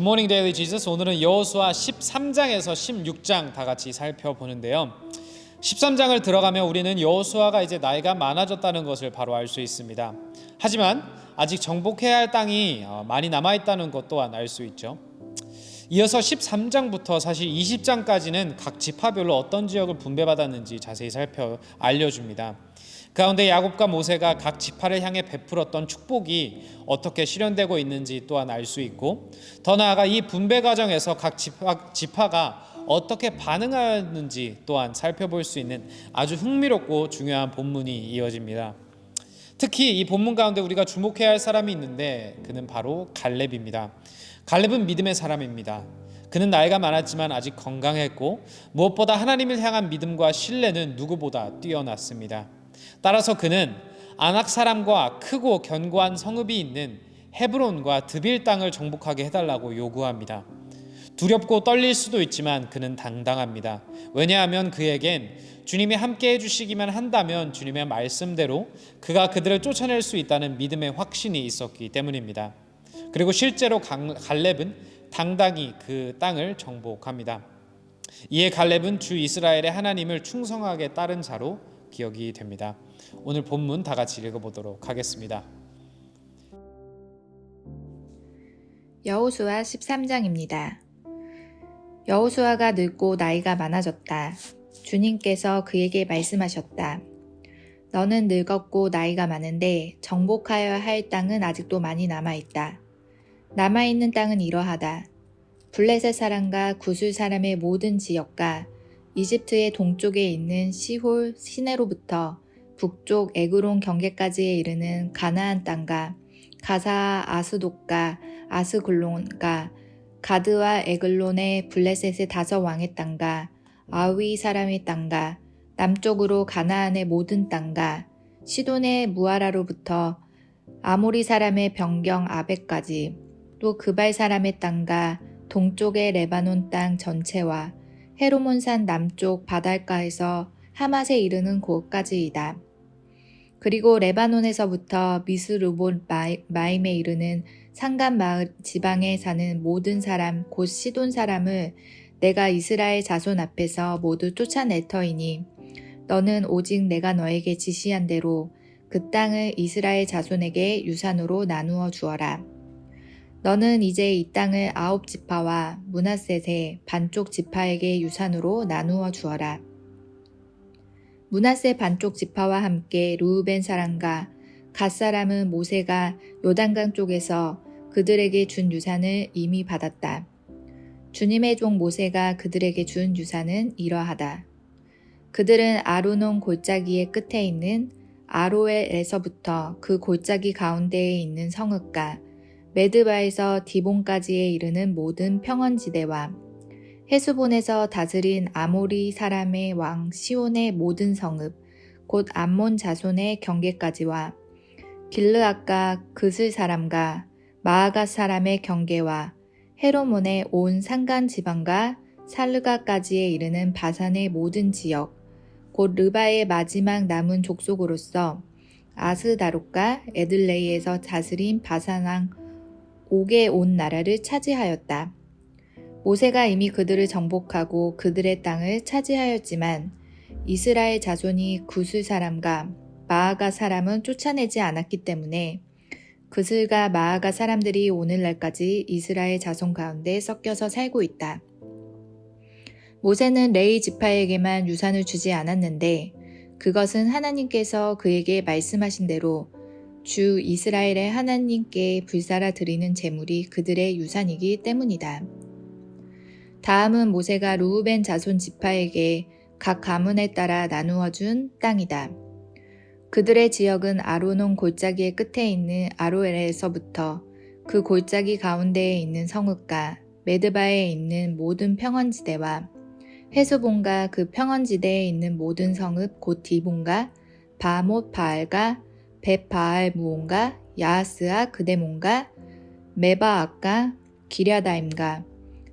굿모닝 데일리 지저스. 오늘은 여호수아 13장에서 16장 다 같이 살펴보는데요. 13장을 들어가면 우리는 여호수아가 이제 나이가 많아졌다는 것을 바로 알 수 있습니다. 하지만 아직 정복해야 할 땅이 많이 남아있다는 것 또한 알 수 있죠. 이어서 13장부터 사실 20장까지는 각 지파별로 어떤 지역을 분배받았는지 자세히 알려줍니다. 가운데 야곱과 모세가 각 지파를 향해 베풀었던 축복이 어떻게 실현되고 있는지 또한 알 수 있고, 더 나아가 이 분배 과정에서 각 지파가 어떻게 반응하는지 또한 살펴볼 수 있는 아주 흥미롭고 중요한 본문이 이어집니다. 특히 이 본문 가운데 우리가 주목해야 할 사람이 있는데 그는 바로 갈렙입니다. 갈렙은 믿음의 사람입니다. 그는 나이가 많았지만 아직 건강했고 무엇보다 하나님을 향한 믿음과 신뢰는 누구보다 뛰어났습니다. 따라서 그는 아낙 사람과 크고 견고한 성읍이 있는 헤브론과 드빌 땅을 정복하게 해달라고 요구합니다. 두렵고 떨릴 수도 있지만 그는 당당합니다. 왜냐하면 그에겐 주님이 함께 해주시기만 한다면 주님의 말씀대로 그가 그들을 쫓아낼 수 있다는 믿음의 확신이 있었기 때문입니다. 그리고 실제로 갈렙은 당당히 그 땅을 정복합니다. 이에 갈렙은 주 이스라엘의 하나님을 충성하게 따른 자로 기억이 됩니다. 오늘 본문 다 같이 읽어보도록 하겠습니다. 여호수아 13장입니다. 여호수아가 늙고 나이가 많아졌다. 주님께서 그에게 말씀하셨다. 너는 늙었고 나이가 많은데 정복하여야 할 땅은 아직도 많이 남아있다. 남아있는 땅은 이러하다. 블레셋 사람과 구술 사람의 모든 지역과 이집트의 동쪽에 있는 시홀 시내로부터 북쪽 에그론 경계까지에 이르는 가나안 땅과 가사 아스돗과 아스글론과 가드와 에글론의 블레셋의 5왕의 땅과 아위 사람의 땅과 남쪽으로 가나안의 모든 땅과 시돈의 무아라로부터 아모리 사람의 변경 아벡까지, 또 그발 사람의 땅과 동쪽의 레바논 땅 전체와 헤르몬산 남쪽 바닷가에서 하맛에 이르는 곳까지이다. 그리고 레바논에서부터 미스르본 마임에 이르는 산간 마을 지방에 사는 모든 사람 곧 시돈 사람을 내가 이스라엘 자손 앞에서 모두 쫓아낼 터이니 너는 오직 내가 너에게 지시한 대로 그 땅을 이스라엘 자손에게 유산으로 나누어 주어라. 너는 이제 이 땅을 9지파와 므낫셋의 반쪽 지파에게 유산으로 나누어 주어라. 므낫셋 반쪽 지파와 함께 르우벤 사람과 갓 사람은 모세가 요단강 쪽에서 그들에게 준 유산을 이미 받았다. 주님의 종 모세가 그들에게 준 유산은 이러하다. 그들은 아르논 골짜기의 끝에 있는 아로엘에서부터 그 골짜기 가운데에 있는 성읍과 메드바에서 디본까지에 이르는 모든 평원지대와 헤스본에서 다스린 아모리 사람의 왕 시온의 모든 성읍, 곧 암몬 자손의 경계까지와 길르앗과 그슬 사람과 마아갓 사람의 경계와 헤로몬의 온 산간 지방과 살르가까지에 이르는 바산의 모든 지역, 곧 르바의 마지막 남은 족속으로서 아스다롯과 에들레이에서 다스린 바산왕 옥의 온 나라를 차지하였다. 모세가 이미 그들을 정복하고 그들의 땅을 차지하였지만 이스라엘 자손이 구슬 사람과 마아가 사람은 쫓아내지 않았기 때문에 그슬과 마아가 사람들이 오늘날까지 이스라엘 자손 가운데 섞여서 살고 있다. 모세는 레위 지파에게만 유산을 주지 않았는데 그것은 하나님께서 그에게 말씀하신 대로 주 이스라엘의 하나님께 불살아 드리는 제물이 그들의 유산이기 때문이다. 다음은 모세가 르우벤 자손 지파에게 각 가문에 따라 나누어 준 땅이다. 그들의 지역은 아르논 골짜기의 끝에 있는 아로엘에서부터 그 골짜기 가운데에 있는 성읍과 메드바에 있는 모든 평원지대와 헤스본과 그 평원지대에 있는 모든 성읍 곧 디본과 바못 바알과 벳 바알 무온과 야하스아 그데몬과 메바앗과 기랴다임과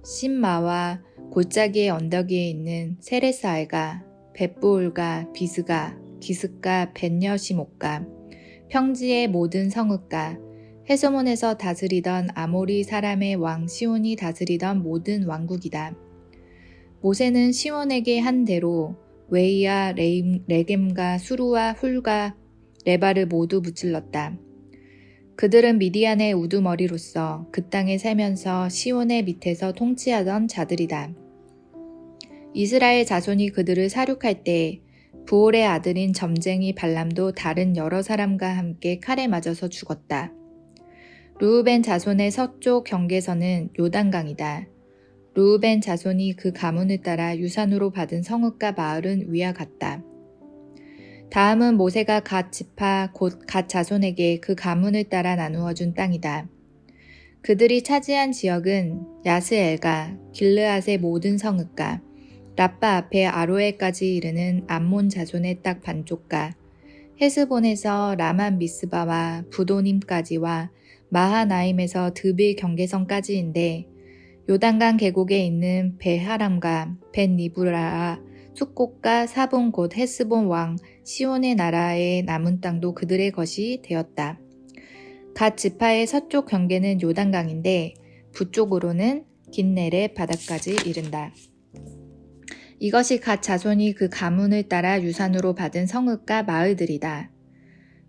신마와 골짜기의 언덕 위에 있는 세레사알과 벳부울과 비스가 기스가 벳여시목과 평지의 모든 성읍과 헤스몬에서 다스리던 아모리 사람의 왕 시온이 다스리던 모든 왕국이다. 모세는 시온에게 한 대로 웨이와 레겜과 수루와 훌과 레바를 모두 무찔렀다. 그들은 미디안의 우두머리로서 그 땅에 살면서 시온의 밑에서 통치하던 자들이다. 이스라엘 자손이 그들을 사륙할 때 부올의 아들인 점쟁이 발람도 다른 여러 사람과 함께 칼에 맞아서 죽었다. 르우벤 자손의 서쪽 경계선은 요단강이다. 르우벤 자손이 그 가문을 따라 유산으로 받은 성읍과 마을은 위와 같다. 다음은 모세가 갓 지파 곧 갓 자손에게 그 가문을 따라 나누어 준 땅이다. 그들이 차지한 지역은 야스엘과 길르앗의 모든 성읍과 라빠 앞에 아로에까지 이르는 암몬 자손의 딱 반쪽과 헤스본에서 라만 미스바와 부도님까지와 마하나임에서 드빌 경계선까지인데 요단강 계곡에 있는 베하람과 벳니브라와 숫곳과 사본 곧 헤스본 왕 시온의 나라의 남은 땅도 그들의 것이 되었다. 갓 지파의 서쪽 경계는 요단강인데 북쪽으로는 긴네렛 바다까지 이른다. 이것이 갓 자손이 그 가문을 따라 유산으로 받은 성읍과 마을들이다.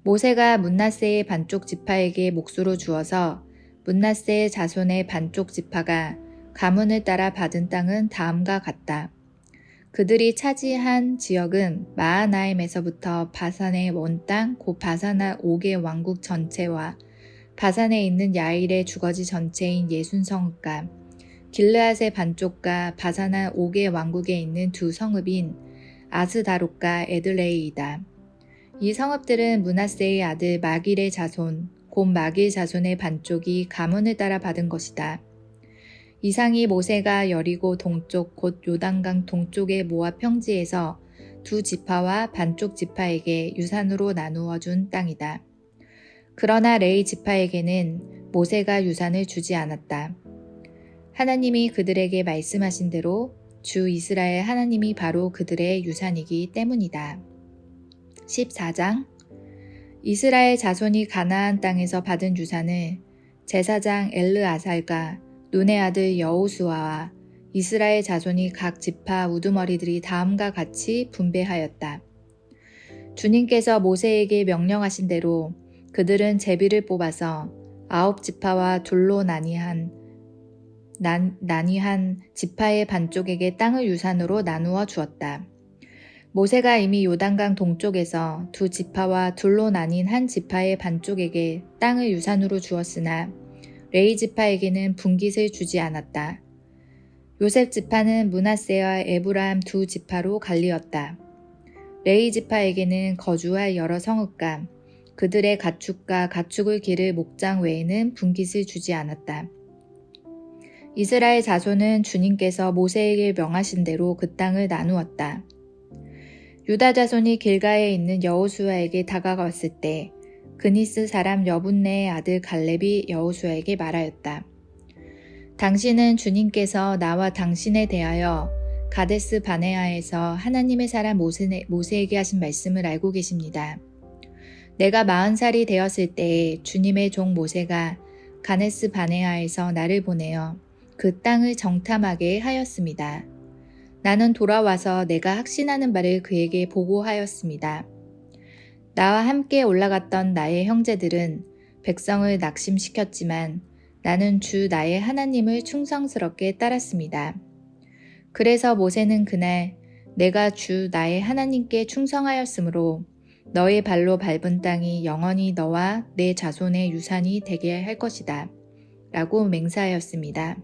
모세가 므낫세의 반쪽 지파에게 몫으로 주어서 므낫세의 자손의 반쪽 지파가 가문을 따라 받은 땅은 다음과 같다. 그들이 차지한 지역은 마하나임에서부터 바산의 원땅 곧 바산한 옥의 왕국 전체와 바산에 있는 야일의 주거지 전체인 예순성읍과 길르앗의 반쪽과 바산한 옥의 왕국에 있는 두 성읍인 아스다롯과 에들레이이다. 이 성읍들은 므낫세의 아들 마길의 자손 곧 마길 자손의 반쪽이 가문을 따라 받은 것이다. 이상이 모세가 여리고 동쪽 곧 요단강 동쪽의 모압 평지에서 두 지파와 반쪽 지파에게 유산으로 나누어 준 땅이다. 그러나 레위 지파에게는 모세가 유산을 주지 않았다. 하나님이 그들에게 말씀하신 대로 주 이스라엘 하나님이 바로 그들의 유산이기 때문이다. 14장 이스라엘 자손이 가나안 땅에서 받은 유산을 제사장 엘르아살과 눈의 아들 여호수아와 이스라엘 자손이 각 지파 우두머리들이 다음과 같이 분배하였다. 주님께서 모세에게 명령하신 대로 그들은 제비를 뽑아서 9지파와 둘로 나뉘한 지파의 반쪽에게 땅을 유산으로 나누어 주었다. 모세가 이미 요단강 동쪽에서 두 지파와 둘로 나뉜 한 지파의 반쪽에게 땅을 유산으로 주었으나 레위 지파에게는 분깃을 주지 않았다. 요셉 지파는 므낫세와 에브라임 두 지파로 갈리었다. 레위 지파에게는 거주할 여러 성읍과 그들의 가축과 가축을 기를 목장 외에는 분깃을 주지 않았다. 이스라엘 자손은 주님께서 모세에게 명하신 대로 그 땅을 나누었다. 유다 자손이 길가에 있는 여호수아에게 다가갔을 때 그니스 사람 여분네의 아들 갈렙이 여호수아에게 말하였다. 당신은 주님께서 나와 당신에 대하여 가데스 바네아에서 하나님의 사람 모세에게 하신 말씀을 알고 계십니다. 내가 40살이 되었을 때 주님의 종 모세가 가데스 바네아에서 나를 보내어 그 땅을 정탐하게 하였습니다. 나는 돌아와서 내가 확신하는 바를 그에게 보고하였습니다. 나와 함께 올라갔던 나의 형제들은 백성을 낙심시켰지만 나는 주 나의 하나님을 충성스럽게 따랐습니다. 그래서 모세는 그날 내가 주 나의 하나님께 충성하였으므로 너의 발로 밟은 땅이 영원히 너와 내 자손의 유산이 되게 할 것이다. 라고 맹세하였습니다.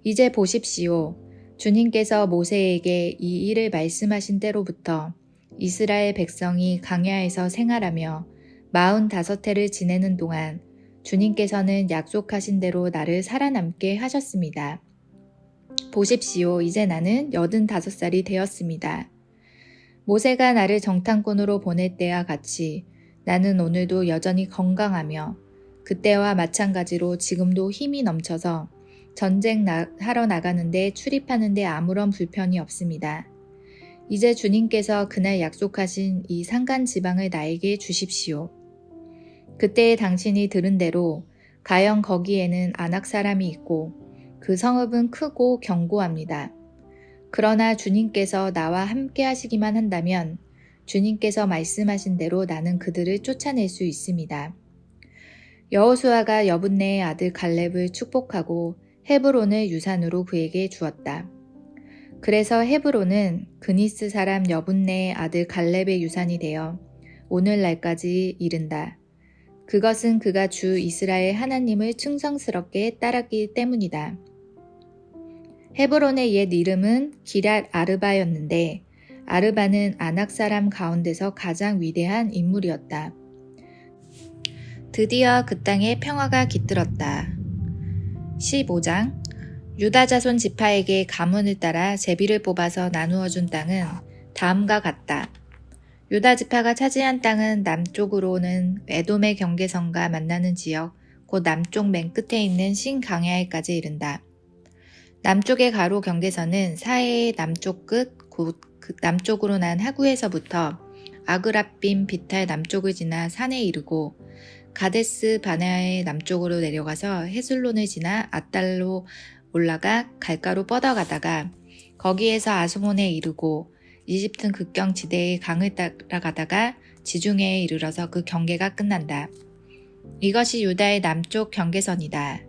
이제 보십시오. 주님께서 모세에게 이 일을 말씀하신 때로부터 이스라엘 백성이 광야에서 생활하며 45해를 지내는 동안 주님께서는 약속하신 대로 나를 살아남게 하셨습니다. 보십시오. 이제 나는 85살이 되었습니다. 모세가 나를 정탐꾼으로 보낼 때와 같이 나는 오늘도 여전히 건강하며 그때와 마찬가지로 지금도 힘이 넘쳐서 전쟁하러 나가는데 출입하는데 아무런 불편이 없습니다. 이제 주님께서 그날 약속하신 이 산간 지방을 나에게 주십시오. 그때에 당신이 들은 대로 가령 거기에는 아낙 사람이 있고 그 성읍은 크고 견고합니다. 그러나 주님께서 나와 함께 하시기만 한다면 주님께서 말씀하신 대로 나는 그들을 쫓아낼 수 있습니다. 여호수아가 여분네의 아들 갈렙을 축복하고 헤브론을 유산으로 그에게 주었다. 그래서 헤브론은 그니스 사람 여분네의 아들 갈렙의 유산이 되어 오늘날까지 이른다. 그것은 그가 주 이스라엘 하나님을 충성스럽게 따랐기 때문이다. 헤브론의 옛 이름은 기랏 아르바였는데 아르바는 아낙 사람 가운데서 가장 위대한 인물이었다. 드디어 그 땅에 평화가 깃들었다. 15장 유다 자손 지파에게 가문을 따라 제비를 뽑아서 나누어 준 땅은 다음과 같다. 유다 지파가 차지한 땅은 남쪽으로는 에돔의 경계선과 만나는 지역, 곧 남쪽 맨 끝에 있는 신강야에까지 이른다. 남쪽의 가로 경계선은 사해의 남쪽 끝, 곧 남쪽으로 난 하구에서부터 아그랍빔 비탈 남쪽을 지나 산에 이르고 가데스 바네아의 남쪽으로 내려가서 헤슬론을 지나 아달로 올라가 갈가로 뻗어가다가 거기에서 아스몬에 이르고 이집트 국경 지대의 강을 따라가다가 지중해에 이르러서 그 경계가 끝난다. 이것이 유다의 남쪽 경계선이다.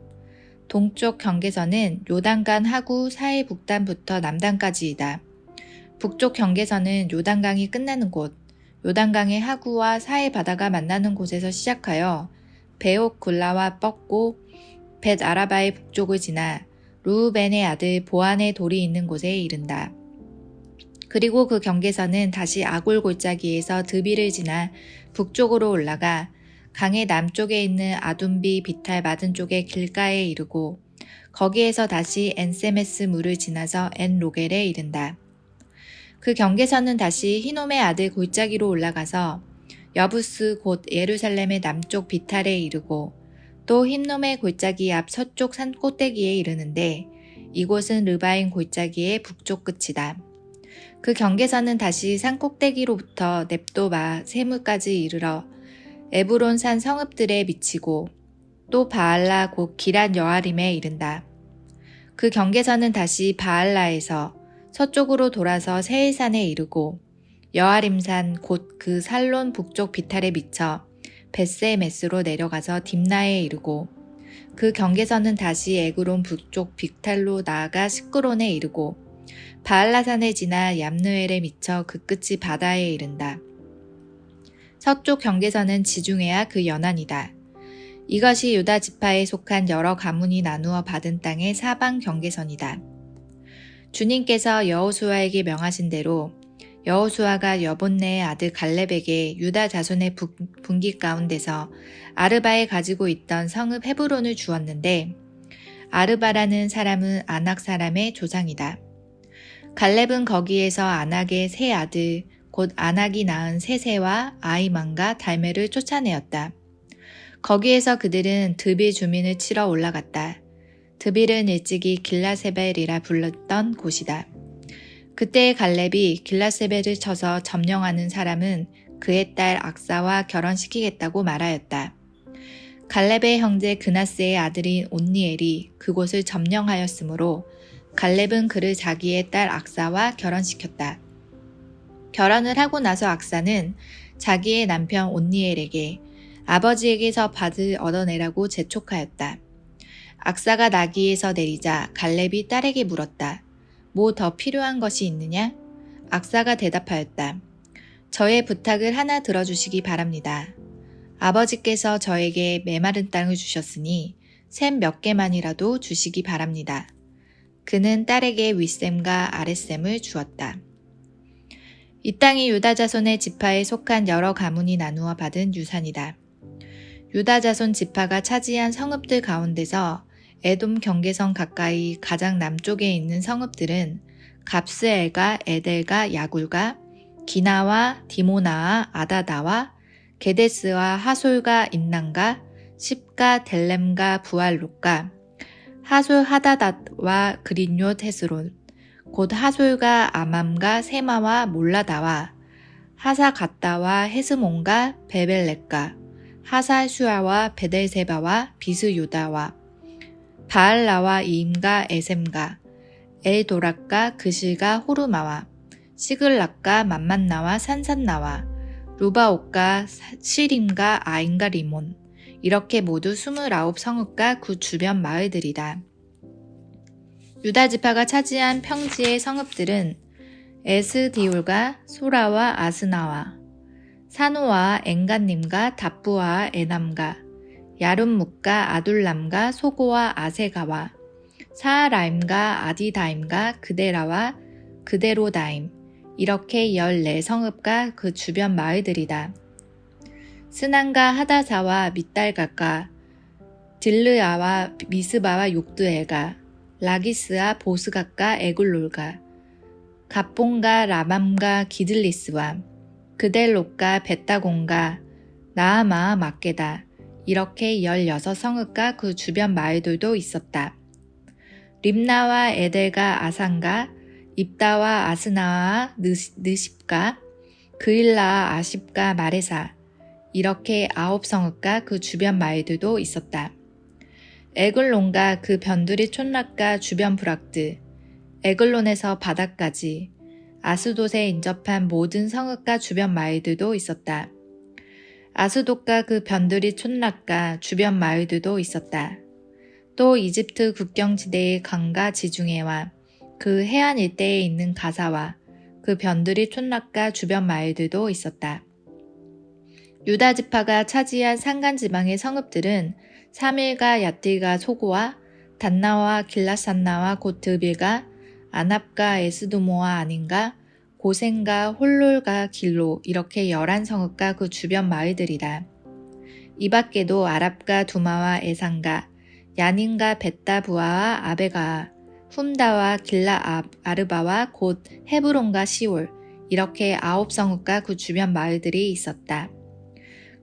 동쪽 경계선은 요단강 하구 사해 북단부터 남단까지이다. 북쪽 경계선은 요단강이 끝나는 곳, 요단강의 하구와 사해 바다가 만나는 곳에서 시작하여 베옥 굴라와 뻗고 벳 아라바의 북쪽을 지나 루우벤의 아들 보안의 돌이 있는 곳에 이른다. 그리고 그 경계선은 다시 아골 골짜기에서 드비를 지나 북쪽으로 올라가 강의 남쪽에 있는 아둠비 비탈 맞은 쪽의 길가에 이르고 거기에서 다시 엔세메스 물을 지나서 엔로겔에 이른다. 그 경계선은 다시 히놈의 아들 골짜기로 올라가서 여부스 곧 예루살렘의 남쪽 비탈에 이르고 또 힌놈의 골짜기 앞 서쪽 산 꼭대기에 이르는데 이곳은 르바인 골짜기의 북쪽 끝이다. 그 경계선은 다시 산 꼭대기로부터 넵도바 세무까지 이르러 에브론 산 성읍들에 미치고 또 바알라 곧 기랏 여아림에 이른다. 그 경계선은 다시 바알라에서 서쪽으로 돌아서 세일산에 이르고 여아림산 곧 그 살론 북쪽 비탈에 미쳐 벳세메스로 내려가서 딥나에 이르고 그 경계선은 다시 에그론 북쪽 빅탈로 나아가 시끄론에 이르고 바알라산을 지나 얌느엘에 미쳐 그 끝이 바다에 이른다. 서쪽 경계선은 지중해와 그 연안이다. 이것이 유다 지파에 속한 여러 가문이 나누어 받은 땅의 사방 경계선이다. 주님께서 여호수아에게 명하신 대로 여호수아가 여본네의 아들 갈렙에게 유다 자손의 분기 가운데서 아르바에 가지고 있던 성읍 헤브론을 주었는데 아르바라는 사람은 아낙 사람의 조상이다. 갈렙은 거기에서 아낙의 세 아들 곧 아낙이 낳은 세세와 아이만과 달메를 쫓아내었다. 거기에서 그들은 드빌 주민을 치러 올라갔다. 드빌은 일찍이 길라세벨이라 불렀던 곳이다. 그때 갈렙이 길라세벨을 쳐서 점령하는 사람은 그의 딸 악사와 결혼시키겠다고 말하였다. 갈렙의 형제 그나스의 아들인 온니엘이 그곳을 점령하였으므로 갈렙은 그를 자기의 딸 악사와 결혼시켰다. 결혼을 하고 나서 악사는 자기의 남편 온니엘에게 아버지에게서 밭을 얻어내라고 재촉하였다. 악사가 나귀에서 내리자 갈렙이 딸에게 물었다. 뭐 더 필요한 것이 있느냐? 악사가 대답하였다. 저의 부탁을 하나 들어주시기 바랍니다. 아버지께서 저에게 메마른 땅을 주셨으니 샘 몇 개만이라도 주시기 바랍니다. 그는 딸에게 윗샘과 아랫샘을 주었다. 이 땅이 유다 자손의 지파에 속한 여러 가문이 나누어 받은 유산이다. 유다 자손 지파가 차지한 성읍들 가운데서 에돔 경계선 가까이 가장 남쪽에 있는 성읍들은 갑스엘과 에델과 야굴과 기나와 디모나와 아다다와 게데스와 하솔과 인난과 십과 델렘과 부알롯과 하솔 하다닷과 그린요트 헤스론 곧 하솔과 아맘과 세마와 몰라다와 하사갓다와 헤스몬과 베벨렉과 하사슈아와 베델세바와 비스유다와 바알라와 이임과 에셈과 엘도락과 그실과 호르마와 시글락과 맘만나와 산산나와 루바옥과 시림과 아인과 리몬 이렇게 모두 29성읍과 그 주변 마을들이다. 유다 지파가 차지한 평지의 성읍들은 에스디올과 소라와 아스나와 사노와 엔간님과 답부와 에남과 야름묵과 아둘람과 소고와 아세가와 사하라임과 아디다임과 그데라와 그데로다임 이렇게 14성읍과 그 주변 마을들이다. 스난과 하다사와 밑달가가 딜르아와 미스바와 욕드엘가 라기스와 보스갓과 에굴롤가 갑본과 라맘과 기들리스와 그델롯과 베타곤과 나아마와 막게다 이렇게 16성읍과 그 주변 마을들도 있었다. 림나와 에델과 아산과 입다와 아스나와 느십과 그일라와 아십과 마레사 이렇게 9성읍과 그 주변 마을들도 있었다. 에글론과 그 변두리 촌락과 주변 부락들, 에글론에서 바다까지 아스돗에 인접한 모든 성읍과 주변 마을들도 있었다. 아스돗과 그 변두리 촌락과 주변 마을들도 있었다. 또 이집트 국경지대의 강과 지중해와 그 해안 일대에 있는 가사와 그 변두리 촌락과 주변 마을들도 있었다. 유다 지파가 차지한 산간 지방의 성읍들은 사밀과 야틸과 소고와 단나와 길라산나와 고트빌과 아납과 에스도모와 아닌가 고센과 홀롤과 길로 이렇게 11성읍과 그 주변 마을들이다. 이 밖에도 아랍과 두마와 에산가 야닌과 벳다부아와 아베가 훔다와 길라 아르바와 곧 헤브론과 시올 이렇게 9성읍과 그 주변 마을들이 있었다.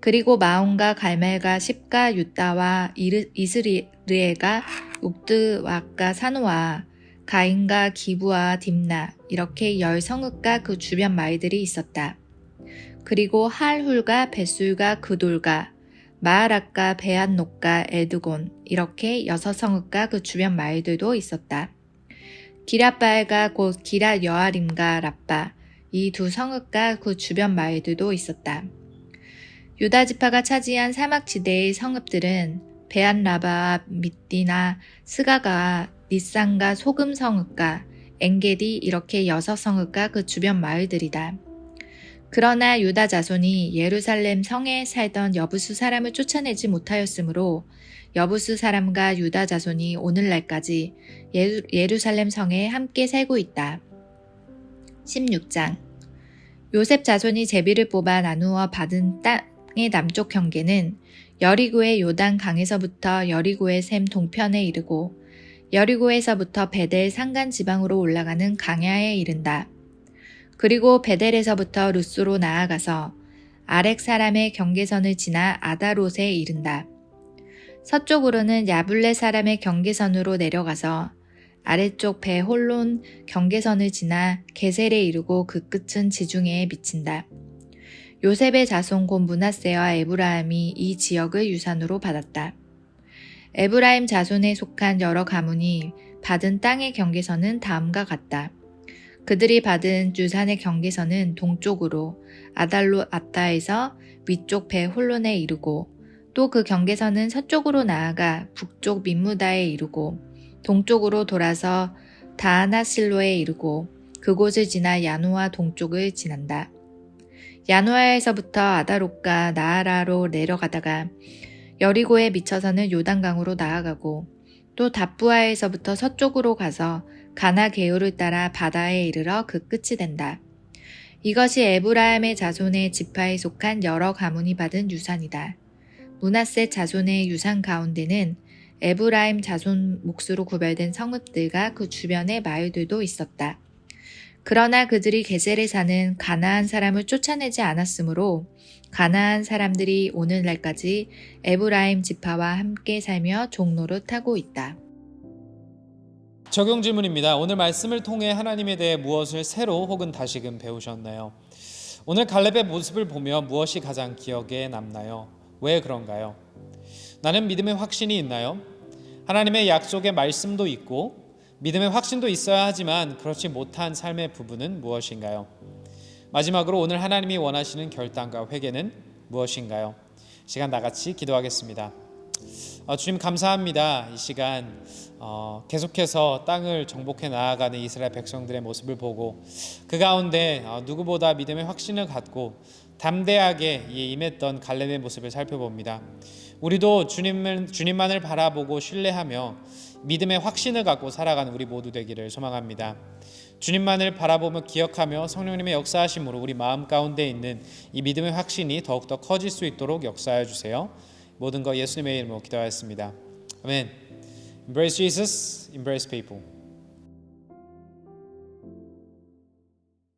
그리고 마온과 갈멜과 십과 유다와 이스리엘과 옥드와과 사노와 가인과 기부와 딥나 이렇게 10성읍과 그 주변 마을들이 있었다. 그리고 할훌과 벳술과 그돌과 마하락과 베안녹과 에드곤 이렇게 6성읍과 그 주변 마을들도 있었다. 기랏바알과 곧 기랏 여아림과 라빠 이 2성읍과 그 주변 마을들도 있었다. 유다 지파가 차지한 사막지대의 성읍들은 베안라바와 밑디나 스가가 니산과 소금 성읍과 엔게디 이렇게 6성읍과 그 주변 마을들이다. 그러나 유다 자손이 예루살렘 성에 살던 여부수 사람을 쫓아내지 못하였으므로 여부수 사람과 유다 자손이 오늘날까지 예루살렘 성에 함께 살고 있다. 16장 요셉 자손이 제비를 뽑아 나누어 받은 땅의 남쪽 경계는 여리고의 요단 강에서부터 여리고의 샘 동편에 이르고 여리고에서부터 베델 산간 지방으로 올라가는 강야에 이른다. 그리고 베델에서부터 루스로 나아가서 아렉 사람의 경계선을 지나 아다롯에 이른다. 서쪽으로는 야블레 사람의 경계선으로 내려가서 아래쪽 베홀론 경계선을 지나 게셀에 이르고 그 끝은 지중해에 미친다. 요셉의 자손 곧 므낫세와 에브라임이 이 지역을 유산으로 받았다. 에브라임 자손에 속한 여러 가문이 받은 땅의 경계선은 다음과 같다. 그들이 받은 유산의 경계선은 동쪽으로 아달롯 아따에서 위쪽 베홀론에 이르고 또 그 경계선은 서쪽으로 나아가 북쪽 민무다에 이르고 동쪽으로 돌아서 다하나실로에 이르고 그곳을 지나 야노아 동쪽을 지난다. 야노아에서부터 아다롯과 나아라로 내려가다가 여리고에 미쳐서는 요단강으로 나아가고 또 답부아에서부터 서쪽으로 가서 가나 게울을 따라 바다에 이르러 그 끝이 된다. 이것이 에브라임의 자손의 지파에 속한 여러 가문이 받은 유산이다. 므낫세 자손의 유산 가운데는 에브라임 자손 몫으로 구별된 성읍들과 그 주변의 마을들도 있었다. 그러나 그들이 게셀에 사는 가나안 사람을 쫓아내지 않았으므로 가나안 사람들이 오늘날까지 에브라임 지파와 함께 살며 종노릇하고 있다. 적용 질문입니다. 오늘 말씀을 통해 하나님에 대해 무엇을 새로 혹은 다시금 배우셨나요? 오늘 갈렙의 모습을 보며 무엇이 가장 기억에 남나요? 왜 그런가요? 나는 믿음의 확신이 있나요? 하나님의 약속의 말씀도 있고 믿음의 확신도 있어야 하지만 그렇지 못한 삶의 부분은 무엇인가요? 마지막으로 오늘 하나님이 원하시는 결단과 회개는 무엇인가요? 시간 나같이 기도하겠습니다. 주님 감사합니다. 이 시간 계속해서 땅을 정복해 나아가는 이스라엘 백성들의 모습을 보고 그 가운데 누구보다 믿음의 확신을 갖고 담대하게 임했던 갈렙의 모습을 살펴봅니다. 우리도 주님만을 바라보고 신뢰하며 믿음의 확신을 갖고 살아가는 우리 모두 되기를 소망합니다. 주님만을 바라보며 기억하며 성령님의 역사하심으로 우리 마음 가운데 있는 이 믿음의 확신이 더욱더 커질 수 있도록 역사해 주세요. 모든 거 예수님의 이름으로 기도하였습니다. 아멘. Embrace Jesus, embrace people.